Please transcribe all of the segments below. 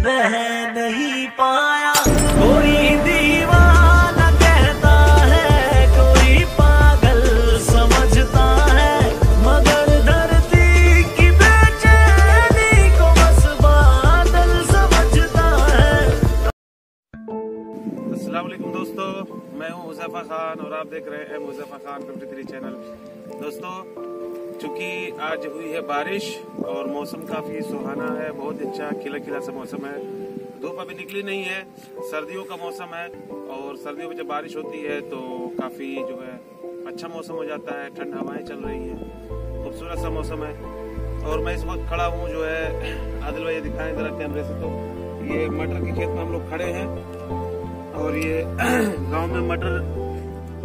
रह नहीं पाया। कोई दीवाना कहता है, कोई पागल समझता है, मगर धरती की बेचैनी को बस बादल समझता है। अस्सलाम वालेकुम दोस्तों, मैं हूं हुज़ैफा खान और आप देख रहे हैं हुज़ैफा खान 53 चैनल। दोस्तों, चूंकि आज हुई है बारिश और मौसम काफी सुहाना है, बहुत अच्छा खिला खिला सा मौसम है। धूप अभी निकली नहीं है, सर्दियों का मौसम है और सर्दियों में जब बारिश होती है तो काफी जो है अच्छा मौसम हो जाता है, ठंड हवाएं चल रही हैं, खूबसूरत सा मौसम है। और मैं इस वक्त खड़ा हूँ जो है, आदिल भाई दिखाएं जरा कैमरे से, तो ये मटर के खेत में हम लोग खड़े हैं और ये गाँव में मटर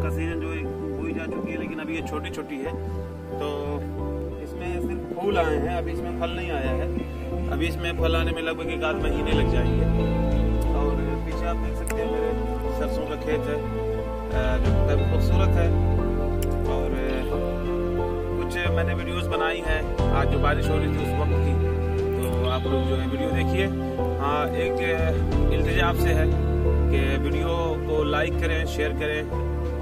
का सीजन जो है बोई जा चुकी है, लेकिन अभी ये छोटी छोटी है, तो इसमें सिर्फ फूल आए हैं, अभी इसमें फल नहीं आया है। अभी इसमें फल आने में लगभग 1 आध महीने लग जाएंगे। और पीछे आप देख सकते हैं मेरे सरसों का खेत है जो काफी खूबसूरत है। और कुछ मैंने वीडियोस बनाई है आज जो बारिश हो रही थी उस वक्त की, तो आप लोग जो है वीडियो देखिए। हाँ, एक इल्तिजा आपसे है कि वीडियो को लाइक करें, शेयर करें,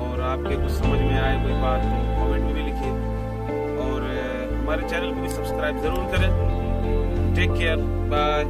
और आपके कुछ समझ में आए कोई बात तो कमेंट में भी लिखिए, और हमारे चैनल को भी सब्सक्राइब जरूर करें। Take care, bye.